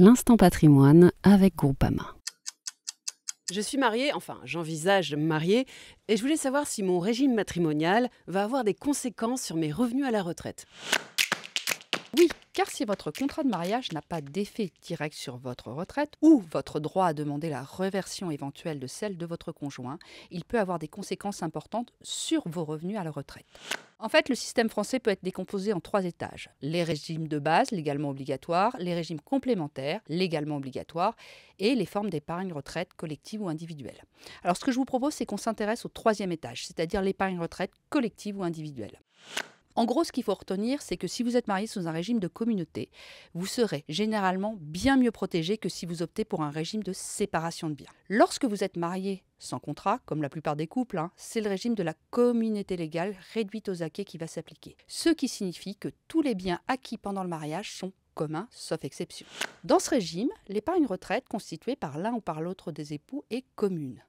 L'instant patrimoine avec Groupama. Je suis mariée, enfin j'envisage de me marier, et je voulais savoir si mon régime matrimonial va avoir des conséquences sur mes revenus à la retraite. Oui, car si votre contrat de mariage n'a pas d'effet direct sur votre retraite ou votre droit à demander la réversion éventuelle de celle de votre conjoint, il peut avoir des conséquences importantes sur vos revenus à la retraite. En fait, le système français peut être décomposé en 3 étages. Les régimes de base, légalement obligatoires, les régimes complémentaires, légalement obligatoires, et les formes d'épargne retraite collective ou individuelle. Alors ce que je vous propose, c'est qu'on s'intéresse au 3e étage, c'est-à-dire l'épargne retraite collective ou individuelle. En gros, ce qu'il faut retenir, c'est que si vous êtes marié sous un régime de communauté, vous serez généralement bien mieux protégé que si vous optez pour un régime de séparation de biens. Lorsque vous êtes marié sans contrat, comme la plupart des couples, c'est le régime de la communauté légale réduite aux acquis qui va s'appliquer. Ce qui signifie que tous les biens acquis pendant le mariage sont communs, sauf exception. Dans ce régime, l'épargne retraite constituée par l'un ou par l'autre des époux est commune.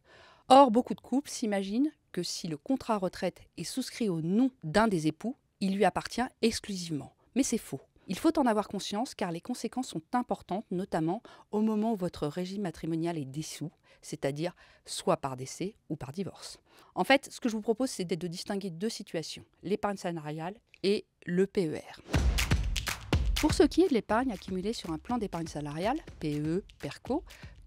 Or, beaucoup de couples s'imaginent que si le contrat retraite est souscrit au nom d'un des époux, il lui appartient exclusivement. Mais c'est faux. Il faut en avoir conscience car les conséquences sont importantes, notamment au moment où votre régime matrimonial est dissous, c'est-à-dire soit par décès ou par divorce. En fait, ce que je vous propose, c'est de distinguer 2 situations, l'épargne salariale et le PER. Pour ce qui est de l'épargne accumulée sur un plan d'épargne salariale, PE, PERCO,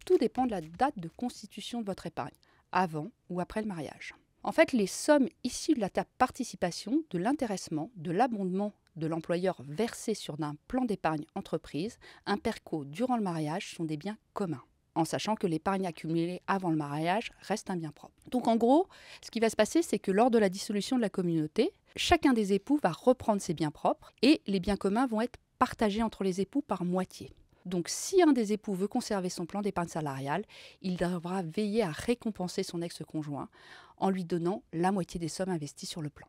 tout dépend de la date de constitution de votre épargne, avant ou après le mariage. En fait, les sommes issues de la participation, de l'intéressement, de l'abondement de l'employeur versé sur un plan d'épargne entreprise, un PERCO durant le mariage sont des biens communs, en sachant que l'épargne accumulée avant le mariage reste un bien propre. Donc en gros, ce qui va se passer, c'est que lors de la dissolution de la communauté, chacun des époux va reprendre ses biens propres et les biens communs vont être partagés entre les époux par moitié. Donc si un des époux veut conserver son plan d'épargne salariale, il devra veiller à récompenser son ex-conjoint en lui donnant la moitié des sommes investies sur le plan.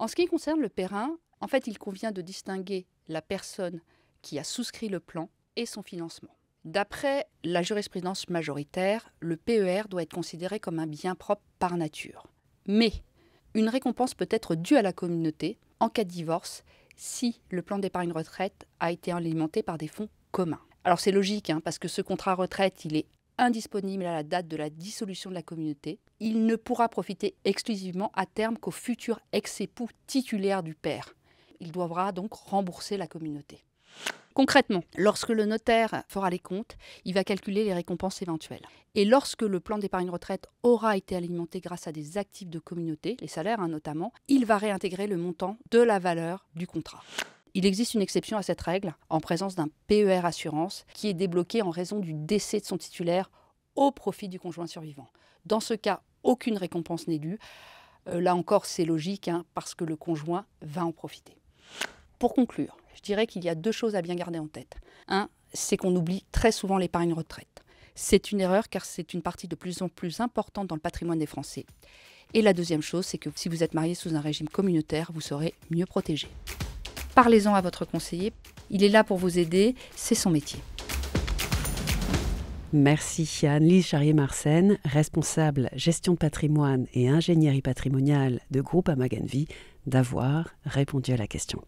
En ce qui concerne le PERIN, en fait, il convient de distinguer la personne qui a souscrit le plan et son financement. D'après la jurisprudence majoritaire, le PER doit être considéré comme un bien propre par nature. Mais une récompense peut être due à la communauté en cas de divorce si le plan d'épargne retraite a été alimenté par des fonds communs. Alors c'est logique, parce que ce contrat retraite, il est indisponible à la date de la dissolution de la communauté. Il ne pourra profiter exclusivement à terme qu'aux futurs ex-époux titulaires du père. Il devra donc rembourser la communauté. Concrètement, lorsque le notaire fera les comptes, il va calculer les récompenses éventuelles. Et lorsque le plan d'épargne retraite aura été alimenté grâce à des actifs de communauté, les salaires notamment, il va réintégrer le montant de la valeur du contrat. Il existe une exception à cette règle en présence d'un PER assurance qui est débloqué en raison du décès de son titulaire au profit du conjoint survivant. Dans ce cas, aucune récompense n'est due. Là encore, c'est logique parce que le conjoint va en profiter. Pour conclure, je dirais qu'il y a 2 choses à bien garder en tête. Un, c'est qu'on oublie très souvent l'épargne retraite. C'est une erreur car c'est une partie de plus en plus importante dans le patrimoine des Français. Et la deuxième chose, c'est que si vous êtes marié sous un régime communautaire, vous serez mieux protégé. Parlez-en à votre conseiller, il est là pour vous aider, c'est son métier. Merci à Anne-Lise Charrier-Marsène, responsable gestion de patrimoine et ingénierie patrimoniale de Groupama Ganvi, d'avoir répondu à la question.